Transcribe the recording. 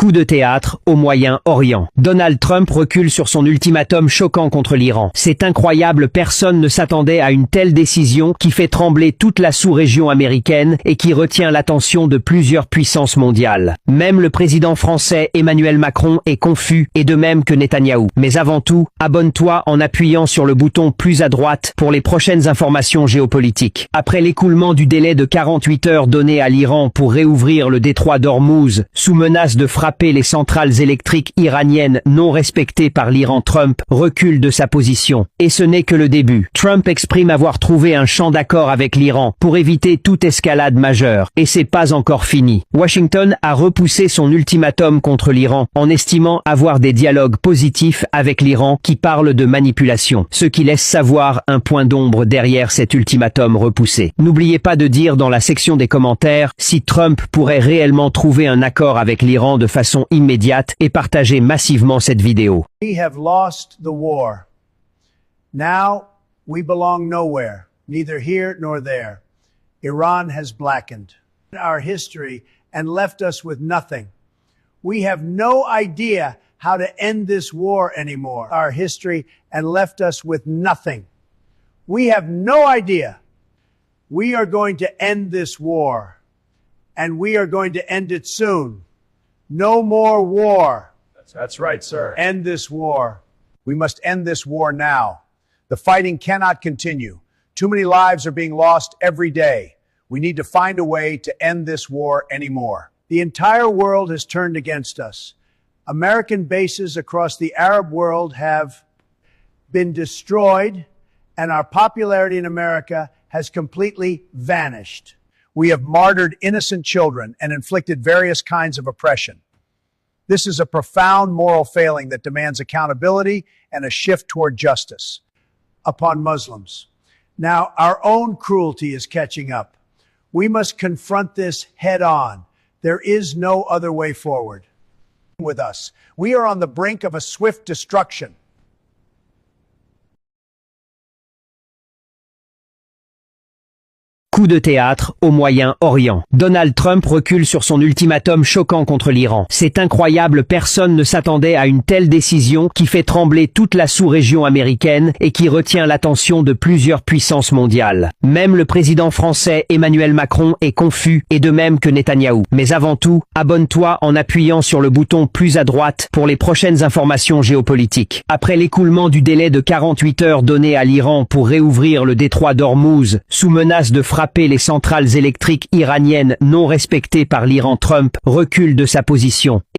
Coup de théâtre au Moyen-Orient. Donald Trump recule sur son ultimatum choquant contre l'Iran. C'est incroyable, personne ne s'attendait à une telle décision qui fait trembler toute la sous-région américaine et qui retient l'attention de plusieurs puissances mondiales. Même le président français Emmanuel Macron est confus, et de même que Netanyahou. Mais avant tout, abonne-toi en appuyant sur le bouton plus à droite pour les prochaines informations géopolitiques. Après l'écoulement du délai de 48 heures donné à l'Iran pour réouvrir le détroit d'Ormuz, sous menace de frapper les centrales électriques iraniennes non respectées par l'Iran, Trump recule de sa position. Et ce n'est que le début. Trump exprime avoir trouvé un champ d'accord avec l'Iran pour éviter toute escalade majeure. Et c'est pas encore fini. Washington a repoussé son ultimatum contre l'Iran en estimant avoir des dialogues positifs avec l'Iran qui parlent de manipulation. Ce qui laisse savoir un point d'ombre derrière cet ultimatum repoussé. N'oubliez pas de dire dans la section des commentaires si Trump pourrait réellement trouver un accord avec l'Iran de façon immédiate et partager massivement cette vidéo. We have lost the war. Now we belong nowhere, neither here nor there. Iran has blackened our history and left us with nothing. We have no idea how to end this war anymore. Our history and left us with nothing. We have no idea. We are going to end this war, and we are going to end it soon. No more war. That's right, sir. End this war. We must end this war now. The fighting cannot continue. Too many lives are being lost every day. We need to find a way to end this war anymore. The entire world has turned against us. American bases across the Arab world have been destroyed, and our popularity in America has completely vanished. We have martyred innocent children and inflicted various kinds of oppression. This is a profound moral failing that demands accountability and a shift toward justice upon Muslims. Now, our own cruelty is catching up. We must confront this head on. There is no other way forward. With us, we are on the brink of a swift destruction. Coup de théâtre au Moyen-Orient. Donald Trump recule sur son ultimatum choquant contre l'Iran. C'est incroyable, personne ne s'attendait à une telle décision qui fait trembler toute la sous-région américaine et qui retient l'attention de plusieurs puissances mondiales. Même le président français Emmanuel Macron est confus, et de même que Netanyahou. Mais avant tout, abonne-toi en appuyant sur le bouton plus à droite pour les prochaines informations géopolitiques. Après l'écoulement du délai de 48 heures donné à l'Iran pour réouvrir le détroit d'Ormuz, sous menace de frapper les centrales électriques iraniennes non respectées par l'Iran, Trump recule de sa position.